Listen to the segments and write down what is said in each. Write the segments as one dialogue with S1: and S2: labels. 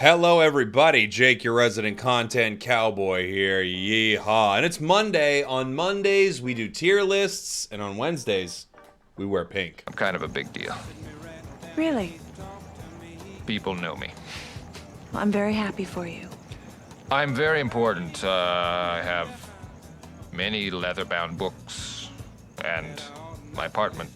S1: Hello everybody, Jake, your resident content cowboy here, yeehaw. And it's Monday. On Mondays, we do tier lists, and on Wednesdays, we wear pink.
S2: I'm kind of a big deal.
S3: Really?
S2: People know me.
S3: Well, I'm very happy for you.
S2: I'm very important. I have many leather-bound books, and my apartment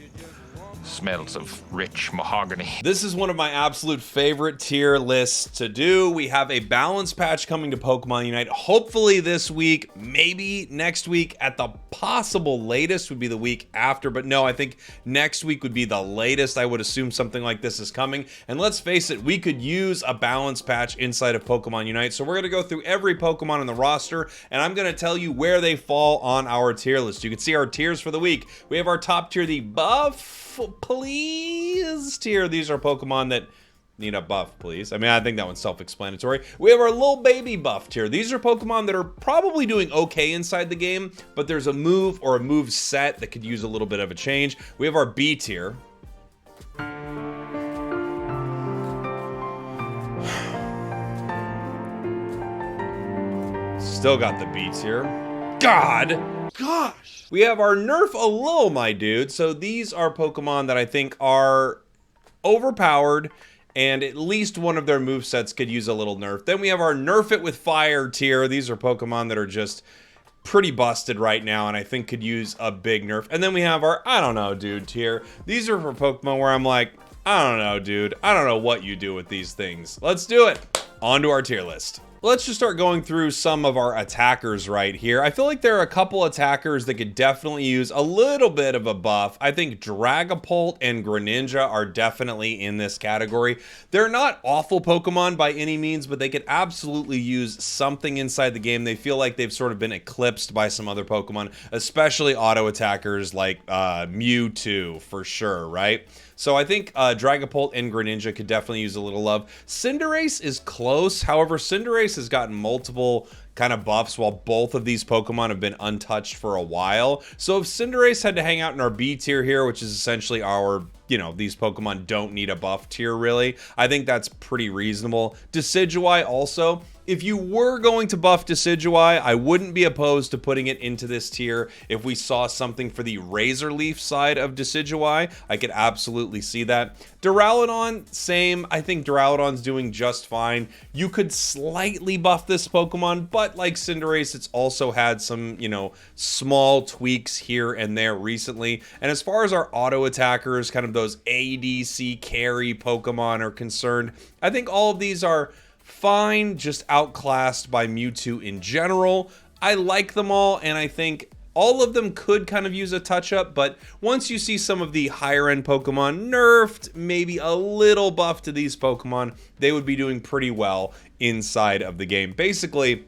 S2: smells of rich mahogany.
S1: This is one of my absolute favorite tier lists to do. We have a balance patch coming to Pokemon Unite, hopefully this week, maybe next week. At the possible latest would be the week after, but no, I think next week would be the latest. I would assume something like this is coming. And let's face it, we could use a balance patch inside of Pokemon Unite. So we're going to go through every Pokemon on the roster, and I'm going to tell you where they fall on our tier list. You can see our tiers for the week. We have our top tier, the buff please tier. These are Pokemon that need a buff, please. I mean, I think that one's self-explanatory. We have our little baby buff tier. These are Pokemon that are probably doing okay inside the game, but there's a move or a move set that could use a little bit of a change. We have our B tier. Still got the B tier. Gosh. We have our Nerf a little, my dude. So these are Pokemon that I think are overpowered, and at least one of their movesets could use a little nerf. Then we have our Nerf it with fire tier. These are Pokemon that are just pretty busted right now, and I think could use a big nerf. And then we have our I don't know, dude tier. These are for Pokemon where I'm like, I don't know, dude. I don't know what you do with these things. Let's do it. On to our tier list. Let's just start going through some of our attackers right here. I feel like there are a couple attackers that could definitely use a little bit of a buff. I think Dragapult and Greninja are definitely in this category. They're not awful Pokemon by any means, but they could absolutely use something inside the game. They feel like they've sort of been eclipsed by some other Pokemon, especially auto attackers like Mewtwo for sure, right? So I think Dragapult and Greninja could definitely use a little love. Cinderace is close. However, Cinderace has gotten multiple kind of buffs while both of these Pokemon have been untouched for a while. So if Cinderace had to hang out in our B tier here, which is essentially our, these Pokemon don't need a buff tier really, I think that's pretty reasonable. Decidueye also. If you were going to buff Decidueye, I wouldn't be opposed to putting it into this tier. If we saw something for the Razor Leaf side of Decidueye, I could absolutely see that. Duraludon, same. I think Duraludon's doing just fine. You could slightly buff this Pokemon, but like Cinderace, it's also had some, small tweaks here and there recently. And as far as our auto attackers, kind of those ADC carry Pokemon are concerned, I think all of these are fine, just outclassed by Mewtwo in general. I like them all, and I think all of them could kind of use a touch-up, but once you see some of the higher-end Pokemon nerfed, maybe a little buff to these Pokemon, they would be doing pretty well inside of the game. Basically,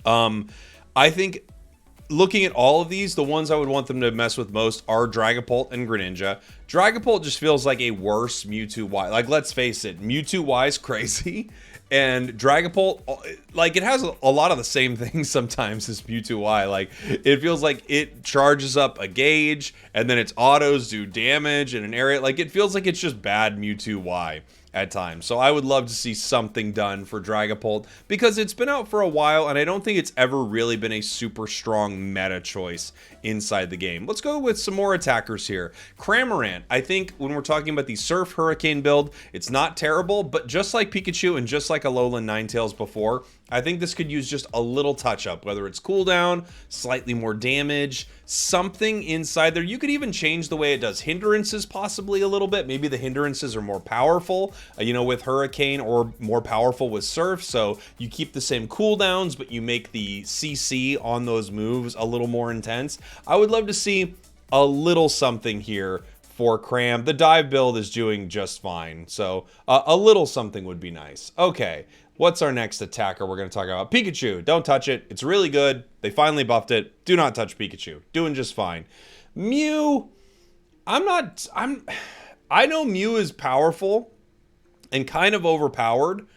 S1: I think looking at all of these, the ones I would want them to mess with most are Dragapult and Greninja. Dragapult just feels like a worse Mewtwo-Y. Like, let's face it, Mewtwo-Y is crazy. And Dragapult, like, it has a lot of the same things sometimes as Mewtwo-Y. Like, it feels like it charges up a gauge, and then its autos do damage in an area. Like, it feels like it's just bad Mewtwo-Y at times. So I would love to see something done for Dragapult, because it's been out for a while, and I don't think it's ever really been a super strong meta choice inside the game. Let's go with some more attackers here. Cramorant, I think when we're talking about the Surf Hurricane build, it's not terrible, but just like Pikachu and just like Alolan Ninetales before, I think this could use just a little touch-up, whether it's cooldown, slightly more damage, something inside there. You could even change the way it does hindrances possibly a little bit. Maybe the hindrances are more powerful, with Hurricane, or more powerful with Surf, so you keep the same cooldowns, but you make the CC on those moves a little more intense. I would love to see a little something here for Cram. The dive build is doing just fine, so a little something would be nice. Okay. What's our next attacker we're going to talk about? Pikachu. Don't touch it. It's really good. They finally buffed it. Do not touch Pikachu. Doing just fine. Mew. I know Mew is powerful and kind of overpowered,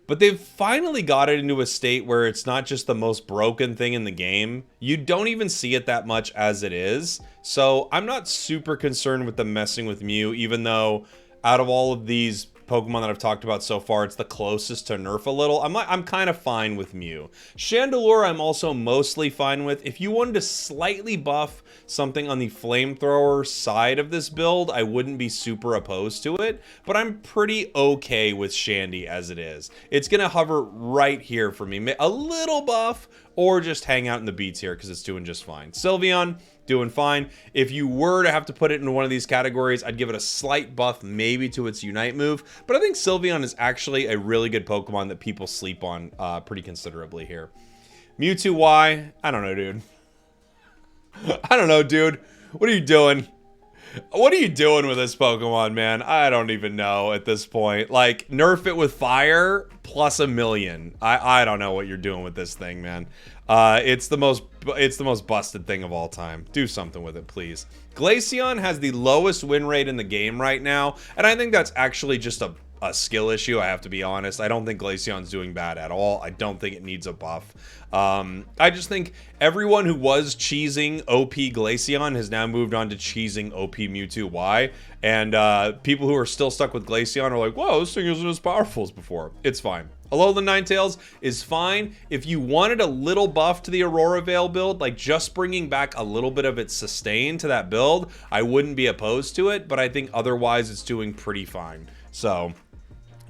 S1: but they've finally got it into a state where it's not just the most broken thing in the game. You don't even see it that much as it is. So I'm not super concerned with them messing with Mew, even though out of all of these Pokemon that I've talked about so far, it's the closest to Nerf a little. I'm kind of fine with Mew. Chandelure I'm also mostly fine with. If you wanted to slightly buff something on the flamethrower side of this build, I wouldn't be super opposed to it, but I'm pretty okay with Shandy as it is. It's gonna hover right here for me. A little buff, or just hang out in the beats here because it's doing just fine. Sylveon, doing fine. If you were to have to put it into one of these categories, I'd give it a slight buff maybe to its Unite move, but I think Sylveon is actually a really good Pokemon that people sleep on pretty considerably here. Mewtwo Y, I don't know, dude. I don't know, dude. What are you doing? What are you doing with this Pokemon, man? I don't even know at this point. Like, nerf it with fire plus a million. I don't know what you're doing with this thing, man. It's the most busted thing of all time. Do something with it, please. Glaceon has the lowest win rate in the game right now, and I think that's actually just a skill issue, I have to be honest. I don't think Glaceon's doing bad at all. I don't think it needs a buff. I just think everyone who was cheesing OP Glaceon has now moved on to cheesing OP Mewtwo Y, and people who are still stuck with Glaceon are like, whoa, this thing isn't as powerful as before. It's fine. Alolan Ninetales is fine. If you wanted a little buff to the Aurora Veil build, like just bringing back a little bit of its sustain to that build, I wouldn't be opposed to it, but I think otherwise it's doing pretty fine. So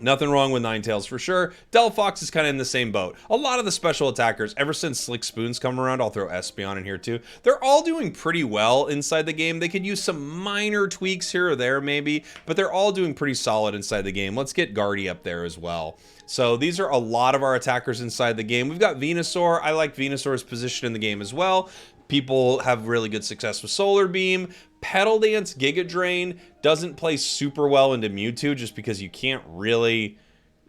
S1: nothing wrong with Ninetales for sure. Delphox is kind of in the same boat. A lot of the special attackers, ever since Slick Spoon's come around, I'll throw Espeon in here too, they're all doing pretty well inside the game. They could use some minor tweaks here or there maybe, but they're all doing pretty solid inside the game. Let's get Guardy up there as well. So these are a lot of our attackers inside the game. We've got Venusaur. I like Venusaur's position in the game as well. People have really good success with Solar Beam. Petal Dance Giga Drain doesn't play super well into Mewtwo just because you can't really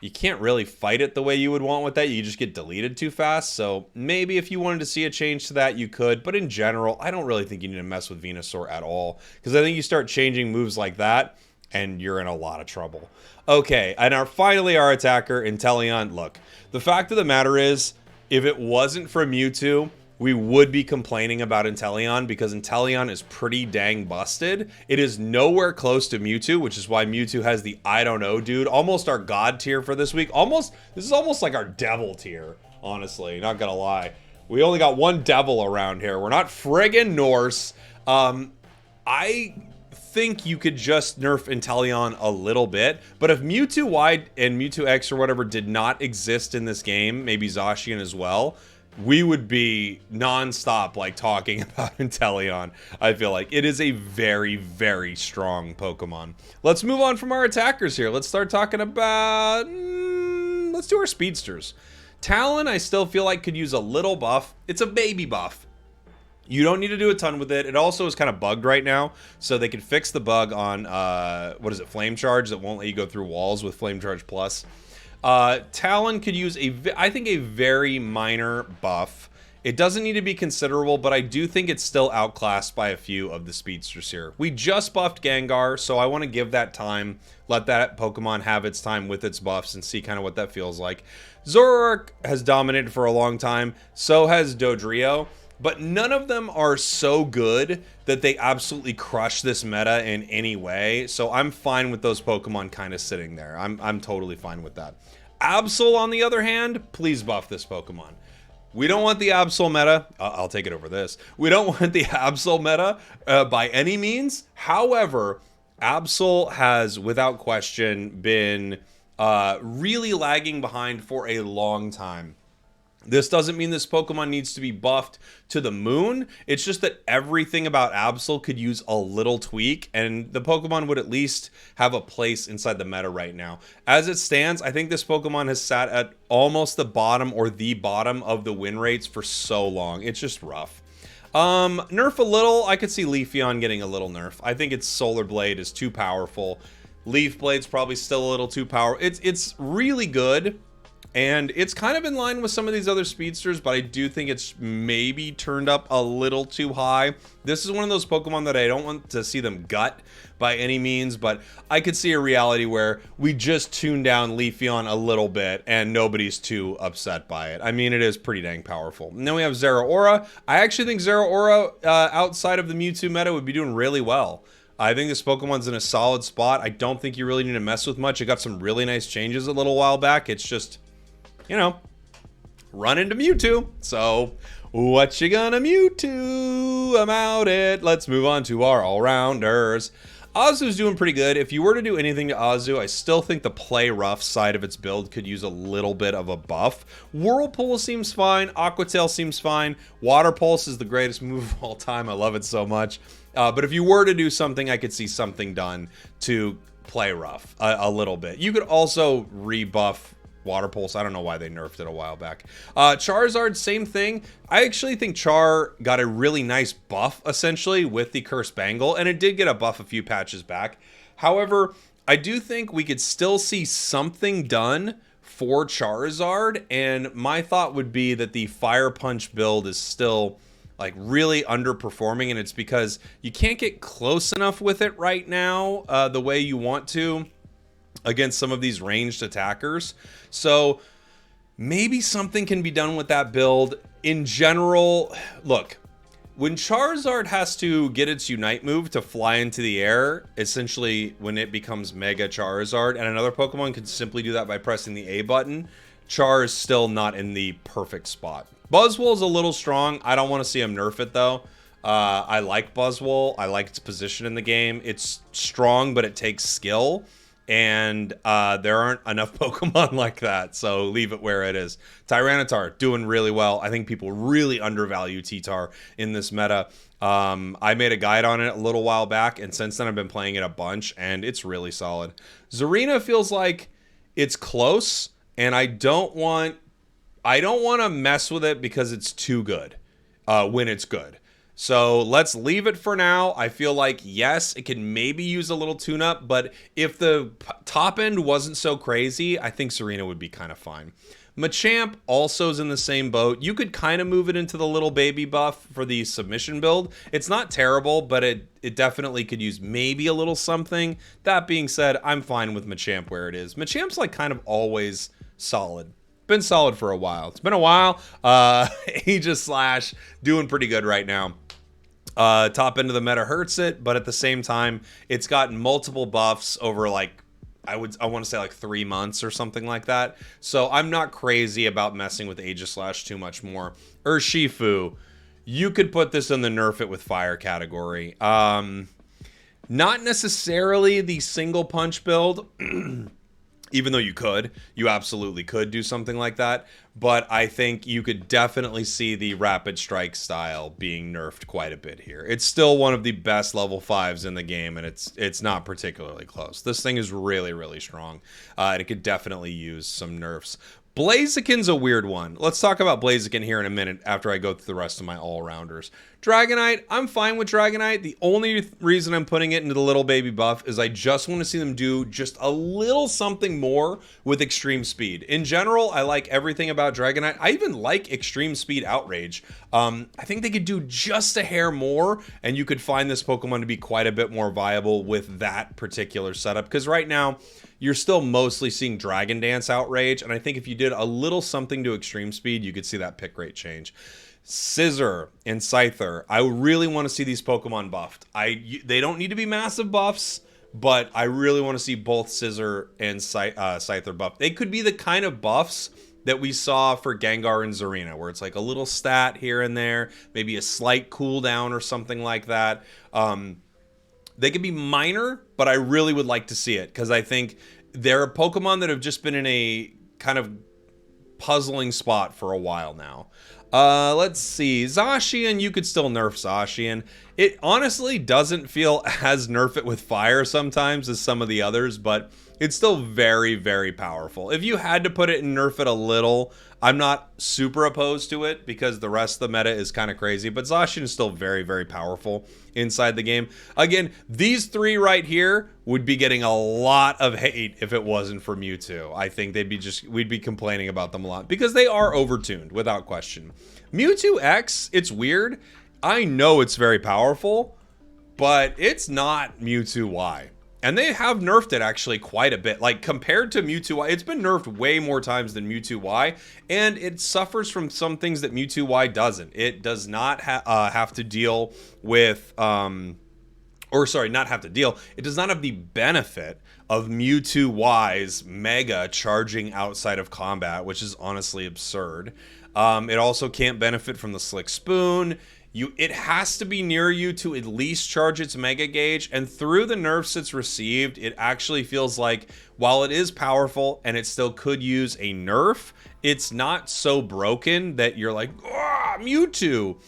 S1: fight it the way you would want with that. You just get deleted too fast. So maybe if you wanted to see a change to that, you could. But in general, I don't really think you need to mess with Venusaur at all, because I think you start changing moves like that and you're in a lot of trouble. Okay, and finally our attacker, Inteleon. Look, the fact of the matter is, if it wasn't for Mewtwo, we would be complaining about Inteleon, because Inteleon is pretty dang busted. It is nowhere close to Mewtwo, which is why Mewtwo has the I don't know, dude. Almost our god tier for this week. This is almost like our devil tier, honestly, not gonna lie. We only got one devil around here. We're not friggin' Norse. I think you could just nerf Inteleon a little bit, but if Mewtwo Y and Mewtwo X or whatever did not exist in this game, maybe Zacian as well, we would be non-stop like talking about Inteleon. I feel like it is a very, very strong Pokemon. Let's move on from our attackers here. Let's start talking about, let's do our speedsters. Talon, I still feel like could use a little buff. It's a baby buff. You don't need to do a ton with it. It also is kind of bugged right now, so they can fix the bug on, what is it, Flame Charge, that won't let you go through walls with Flame Charge Plus. Talon could use I think a very minor buff. It doesn't need to be considerable, but I do think it's still outclassed by a few of the speedsters here. We just buffed Gengar, so I want to give that time, let that Pokemon have its time with its buffs and see kind of what that feels like. Zoroark has dominated for a long time, so has Dodrio, but none of them are so good that they absolutely crush this meta in any way. So I'm fine with those Pokemon kind of sitting there. I'm totally fine with that. Absol, on the other hand, please buff this Pokemon. We don't want the Absol meta. I'll take it over this. We don't want the Absol meta by any means. However, Absol has, without question, been really lagging behind for a long time. This doesn't mean this Pokemon needs to be buffed to the moon. It's just that everything about Absol could use a little tweak, and the Pokemon would at least have a place inside the meta right now. As it stands, I think this Pokemon has sat at almost the bottom or the bottom of the win rates for so long. It's just rough. Nerf a little. I could see Leafeon getting a little nerf. I think its Solar Blade is too powerful. Leaf Blade's probably still a little too powerful. It's really good. And it's kind of in line with some of these other speedsters, but I do think it's maybe turned up a little too high. This is one of those Pokemon that I don't want to see them gut by any means, but I could see a reality where we just tune down Leafeon a little bit and nobody's too upset by it. I mean, it is pretty dang powerful. And then we have Zeraora. I actually think Zeraora outside of the Mewtwo meta would be doing really well. I think this Pokemon's in a solid spot. I don't think you really need to mess with much. It got some really nice changes a little while back. It's just, you know, run into Mewtwo. So, what you gonna Mewtwo about it? Let's move on to our all-rounders. Azu's doing pretty good. If you were to do anything to Azu, I still think the play rough side of its build could use a little bit of a buff. Whirlpool seems fine. Aqua Tail seems fine. Water Pulse is the greatest move of all time. I love it so much. But if you were to do something, I could see something done to play rough a little bit. You could also rebuff Water Pulse. I don't know why they nerfed it a while back. Charizard, same thing. I actually think Char got a really nice buff, essentially, with the Curse Bangle, and it did get a buff a few patches back. However, I do think we could still see something done for Charizard, and my thought would be that the Fire Punch build is still like really underperforming, and it's because you can't get close enough with it right now the way you want to against some of these ranged attackers. So maybe something can be done with that build. In general, look, when Charizard has to get its Unite move to fly into the air, essentially when it becomes Mega Charizard, and another Pokemon can simply do that by pressing the A button, Char is still not in the perfect spot. Buzzwole's a little strong. I don't want to see him nerf it though. I like Buzzwole. I like its position in the game. It's strong, but it takes skill. And there aren't enough Pokemon like that, so leave it where it is. Tyranitar, doing really well. I think people really undervalue T-Tar in this meta. I made a guide on it a little while back, and since then I've been playing it a bunch, and it's really solid. Zarina feels like it's close, and I don't want to mess with it because it's too good when it's good. So let's leave it for now. I feel like, yes, it can maybe use a little tune-up, but if the top end wasn't so crazy, I think Serena would be kind of fine. Machamp also is in the same boat. You could kind of move it into the little baby buff for the submission build. It's not terrible, but it definitely could use maybe a little something. That being said, I'm fine with Machamp where it is. Machamp's like kind of always solid. Been solid for a while. It's been a while. Aegis Slash doing pretty good right now. Top end of the meta hurts it, but at the same time, it's gotten multiple buffs over like I want to say like 3 months or something like that. So I'm not crazy about messing with Aegis Slash too much more. Urshifu, you could put this in the nerf it with fire category. Not necessarily the single punch build. Even though you absolutely could do something like that. But I think you could definitely see the rapid strike style being nerfed quite a bit here. It's still one of the best level 5s in the game, and it's not particularly close. This thing is really, really strong. And it could definitely use some nerfs. Blaziken's a weird one. Let's talk about Blaziken here in a minute after I go through the rest of my all-rounders. Dragonite, I'm fine with Dragonite. The only reason I'm putting it into the little baby buff is I just want to see them do just a little something more with extreme speed. In general, I like everything about Dragonite. I even like extreme speed outrage. I think they could do just a hair more, and you could find this Pokemon to be quite a bit more viable with that particular setup. Because right now, you're still mostly seeing Dragon Dance outrage, and I think if you did a little something to extreme speed, you could see that pick rate change. Scizor and Scyther, I really want to see these Pokemon buffed. They don't need to be massive buffs, but I really want to see both Scizor and Scyther buffed. They could be the kind of buffs that we saw for Gengar and Zarina, where it's like a little stat here and there, maybe a slight cooldown or something like that. They could be minor, but I really would like to see it because I think there are Pokemon that have just been in a kind of puzzling spot for a while now. Let's see. Zacian, you could still nerf Zacian. It honestly doesn't feel as nerf it with fire sometimes as some of the others, but it's still very, very powerful. If you had to put it and nerf it a little, I'm not super opposed to it because the rest of the meta is kind of crazy, but Zacian is still very, very powerful inside the game. Again, these three right here would be getting a lot of hate if it wasn't for Mewtwo. I think we'd be complaining about them a lot because they are overtuned without question. Mewtwo X, it's weird. I know it's very powerful, but it's not Mewtwo Y. And they have nerfed it actually quite a bit. Like compared to Mewtwo Y, it's been nerfed way more times than Mewtwo Y. And it suffers from some things that Mewtwo Y doesn't. It does not have to deal with or sorry, not have to deal. It does not have the benefit of Mewtwo-wise Mega charging outside of combat, which is honestly absurd. It also can't benefit from the Slick Spoon. It has to be near you to at least charge its Mega Gauge, and through the nerfs it's received, it actually feels like, while it is powerful and it still could use a nerf, it's not so broken that you're like, ah, Mewtwo.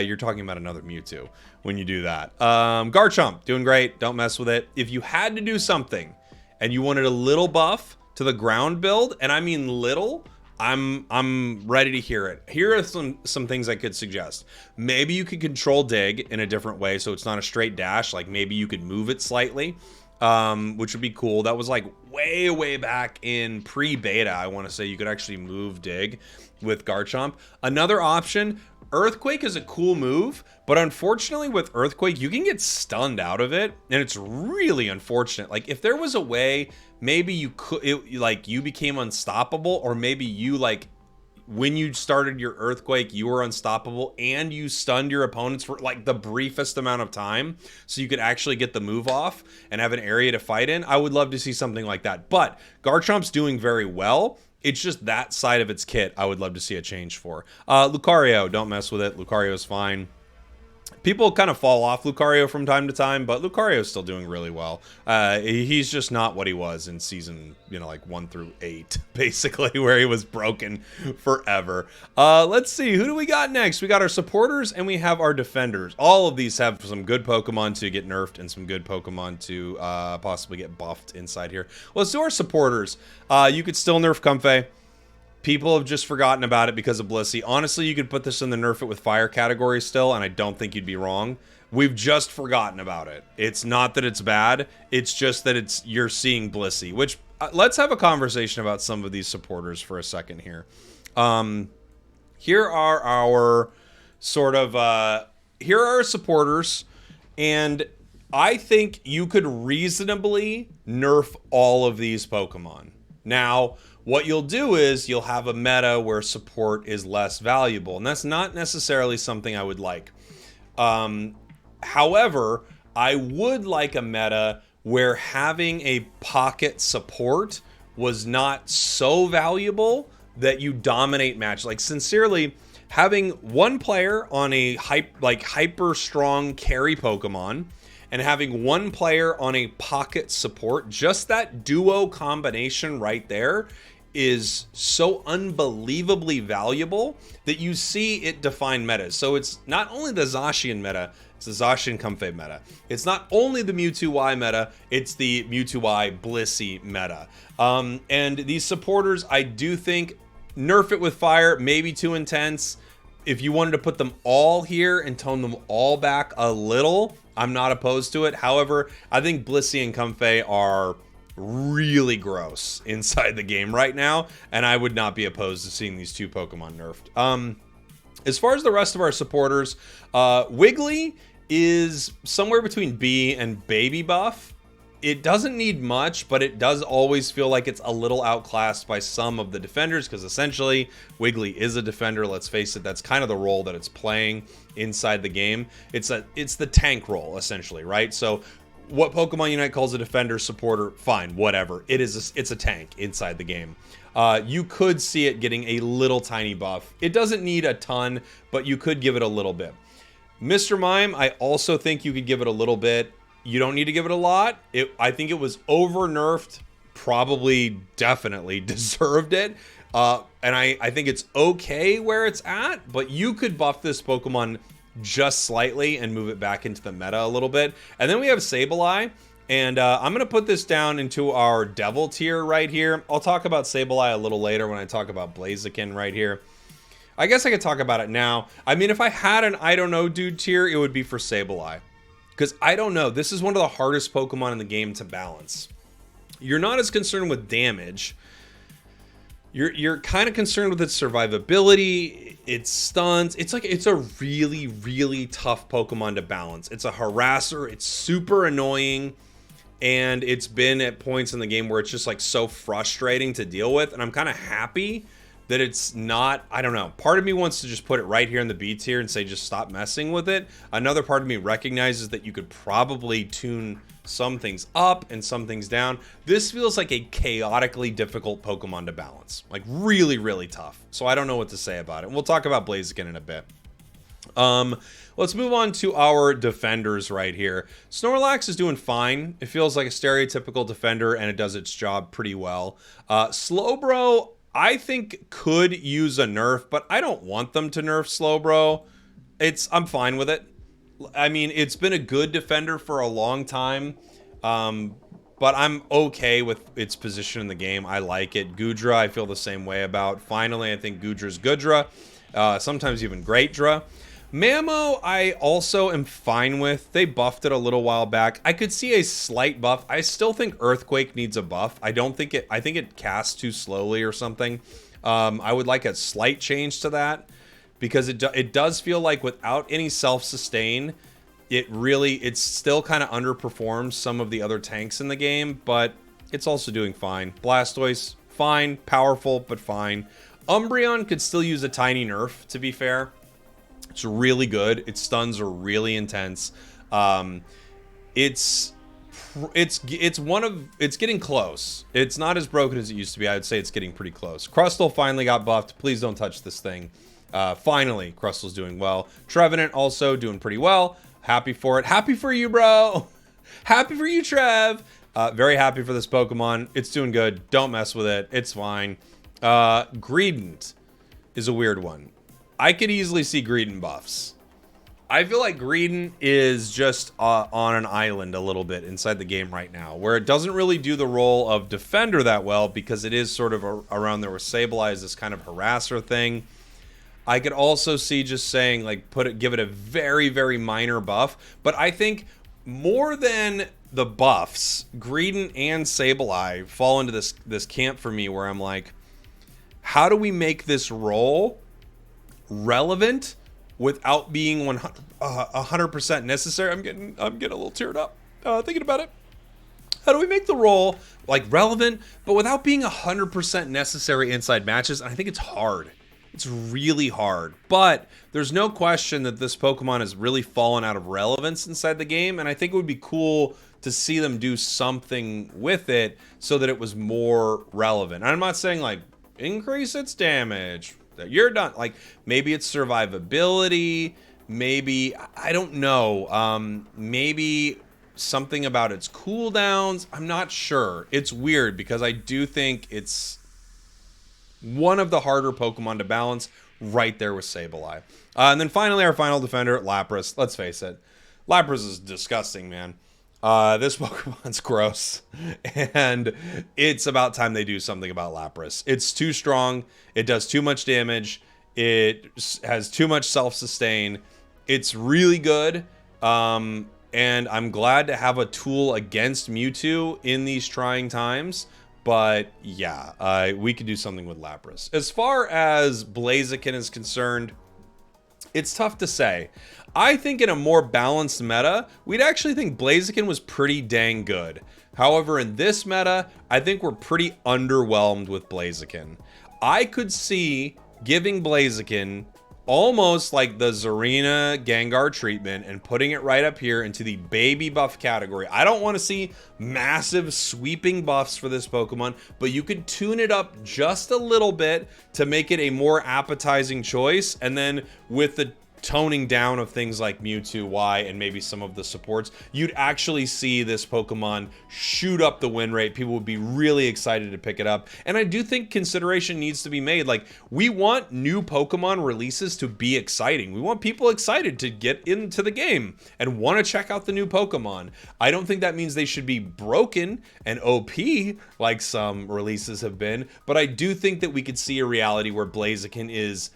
S1: You're talking about another Mewtwo when you do that. Garchomp, doing great. Don't mess with it. If you had to do something and you wanted a little buff to the ground build, and I mean little, I'm ready to hear it. Here are some things I could suggest. Maybe you could control dig in a different way, so it's not a straight dash. Like maybe you could move it slightly, which would be cool. That was like way back in pre-beta. I want to say you could actually move dig with Garchomp. Another option, Earthquake is a cool move, but unfortunately with Earthquake, you can get stunned out of it, and it's really unfortunate. Like if there was a way, maybe you could, you became unstoppable, or maybe you like, when you started your Earthquake, you were unstoppable and you stunned your opponents for like the briefest amount of time, so you could actually get the move off and have an area to fight in. I would love to see something like that, but Garchomp's doing very well. It's just that side of its kit I would love to see a change for. Lucario, don't mess with it. Lucario's fine. People kind of fall off Lucario from time to time, but Lucario's still doing really well. He's just not what he was in season, like 1 through 8, basically, where he was broken forever. Let's see, who do we got next? We got our supporters and we have our defenders. All of these have some good Pokemon to get nerfed and some good Pokemon to possibly get buffed inside here. Let's do our supporters. You could still nerf Comfey. People have just forgotten about it because of Blissey. Honestly, you could put this in the nerf it with fire category still, and I don't think you'd be wrong. We've just forgotten about it. It's not that it's bad. It's just that you're seeing Blissey, which let's have a conversation about some of these supporters for a second here. Here are our here are our supporters, and I think you could reasonably nerf all of these Pokemon. Now, what you'll do is you'll have a meta where support is less valuable, and that's not necessarily something I would like. However, I would like a meta where having a pocket support was not so valuable that you dominate match. Like sincerely, having one player on a hyper strong carry Pokemon and having one player on a pocket support, just that duo combination right there is so unbelievably valuable that you see it define metas. So it's not only the Zacian meta, it's the Zacian Comfey meta. It's not only the Mewtwo-Y meta, it's the Mewtwo-Y Blissey meta. And these supporters, I do think, nerf it with fire, maybe too intense. If you wanted to put them all here and tone them all back a little, I'm not opposed to it. However, I think Blissey and Comfey are really gross inside the game right now, and I would not be opposed to seeing these two Pokemon nerfed. As far as the rest of our supporters, Wiggly is somewhere between B and baby buff. It doesn't need much, but it does always feel like it's a little outclassed by some of the defenders, because essentially Wiggly is a defender. Let's face it, that's kind of the role that it's playing inside the game. It's the tank role essentially, right? So what Pokemon Unite calls a defender, supporter, fine, whatever. It's a tank inside the game. You could see it getting a little tiny buff. It doesn't need a ton, but you could give it a little bit. Mr. Mime, I also think you could give it a little bit. You don't need to give it a lot. I think it was over nerfed, probably definitely deserved it. And I think it's okay where it's at, but you could buff this Pokemon just slightly and move it back into the meta a little bit. And then we have Sableye, and I'm going to put this down into our Devil tier right here. I'll talk about Sableye a little later when I talk about Blaziken right here. I guess I could talk about it now. I mean, if I had an I don't know dude tier, it would be for Sableye. Because I don't know, this is one of the hardest Pokemon in the game to balance. You're not as concerned with damage. You're kind of concerned with its survivability, its stuns. It's a really, really tough Pokemon to balance. It's a harasser, it's super annoying, and it's been at points in the game where it's just like so frustrating to deal with, and I'm kind of happy that it's not, I don't know. Part of me wants to just put it right here in the B tier and say just stop messing with it. Another part of me recognizes that you could probably tune some things up and some things down. This feels like a chaotically difficult Pokemon to balance. Like really, really tough. So I don't know what to say about it. We'll talk about Blaziken in a bit. Let's move on to our defenders right here. Snorlax is doing fine. It feels like a stereotypical defender, and it does its job pretty well. Slowbro, I think could use a nerf, but I don't want them to nerf Slowbro. I'm fine with it. I mean, it's been a good defender for a long time, but I'm okay with its position in the game. I like it. Goodra, I feel the same way about. Finally, I think Goodra's Goodra. Sometimes even Greatdra. Mamo, I also am fine with. They buffed it a little while back. I could see a slight buff. I still think Earthquake needs a buff. I think it casts too slowly or something. I would like a slight change to that because it does feel like without any self-sustain, it still kind of underperforms some of the other tanks in the game, but it's also doing fine. Blastoise, fine, powerful, but fine. Umbreon could still use a tiny nerf, to be fair. It's really good. Its stuns are really intense. It's getting close. It's not as broken as it used to be. I would say it's getting pretty close. Crustle finally got buffed. Please don't touch this thing. Finally, Crustle's doing well. Trevenant also doing pretty well. Happy for it. Happy for you, bro. Happy for you, Trev. Very happy for this Pokemon. It's doing good. Don't mess with it. It's fine. Greedent is a weird one. I could easily see Greedent buffs. I feel like Greedent is just on an island a little bit inside the game right now, where it doesn't really do the role of defender that well because it is sort of around there with Sableye, this kind of harasser thing. I could also see just saying like give it a very, very minor buff, but I think more than the buffs, Greedent and Sableye fall into this camp for me where I'm like, how do we make this role relevant without being 100% necessary? I'm getting a little teared up thinking about it. How do we make the role like relevant, but without being 100% necessary inside matches? And I think it's hard. It's really hard. But there's no question that this Pokemon has really fallen out of relevance inside the game, and I think it would be cool to see them do something with it so that it was more relevant. And I'm not saying like increase its damage. You're done. Like maybe it's survivability, maybe I don't know. Maybe something about its cooldowns. I'm not sure. It's weird because I do think it's one of the harder Pokemon to balance, right there with Sableye. And then finally, our final defender, Lapras. Let's face it, Lapras is disgusting, man. This Pokemon's gross, and it's about time they do something about Lapras. It's too strong. It does too much damage. It has too much self-sustain. It's really good, and I'm glad to have a tool against Mewtwo in these trying times. But yeah, we could do something with Lapras. As far as Blaziken is concerned, it's tough to say. I think in a more balanced meta, we'd actually think Blaziken was pretty dang good. However, in this meta, I think we're pretty underwhelmed with Blaziken. I could see giving Blaziken almost like the Zarina Gengar treatment and putting it right up here into the baby buff category. I don't want to see massive sweeping buffs for this Pokemon, but you could tune it up just a little bit to make it a more appetizing choice. And then with the toning down of things like Mewtwo, Y, and maybe some of the supports, you'd actually see this Pokemon shoot up the win rate. People would be really excited to pick it up. And I do think consideration needs to be made. Like, we want new Pokemon releases to be exciting. We want people excited to get into the game and want to check out the new Pokemon. I don't think that means they should be broken and OP like some releases have been, but I do think that we could see a reality where Blaziken is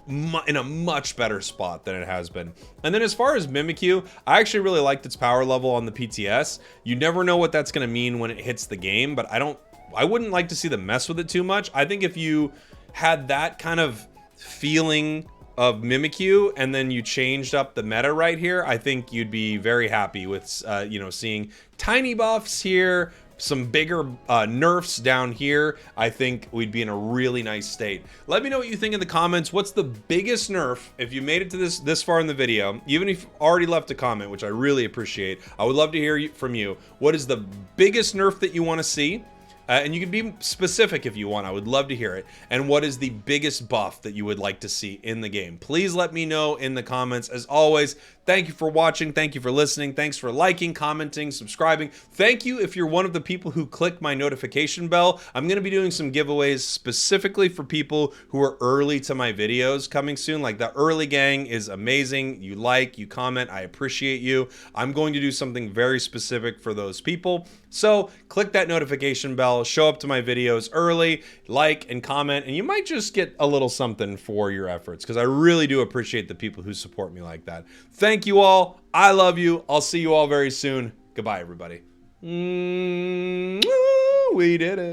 S1: in a much better spot than it has been. And then as far as Mimikyu, I actually really liked its power level on the PTS. You never know what that's going to mean when it hits the game, but I wouldn't like to see them mess with it too much. I think if you had that kind of feeling of Mimikyu and then you changed up the meta right here, I think you'd be very happy with seeing tiny buffs here, some bigger nerfs down here, I think we'd be in a really nice state. Let me know what you think in the comments. What's the biggest nerf, if you made it to this far in the video, even if you've already left a comment, which I really appreciate. I would love to hear from you. What is the biggest nerf that you want to see? And you can be specific if you want. I would love to hear it. And what is the biggest buff that you would like to see in the game? Please let me know in the comments. As always, thank you for watching. Thank you for listening. Thanks for liking, commenting, subscribing. Thank you if you're one of the people who click my notification bell. I'm going to be doing some giveaways specifically for people who are early to my videos coming soon. Like the early gang is amazing. You like, you comment. I appreciate you. I'm going to do something very specific for those people. So click that notification bell, show up to my videos early, like and comment, and you might just get a little something for your efforts, because I really do appreciate the people who support me like that. Thank you all. I love you. I'll see you all very soon. Goodbye, everybody. We did it.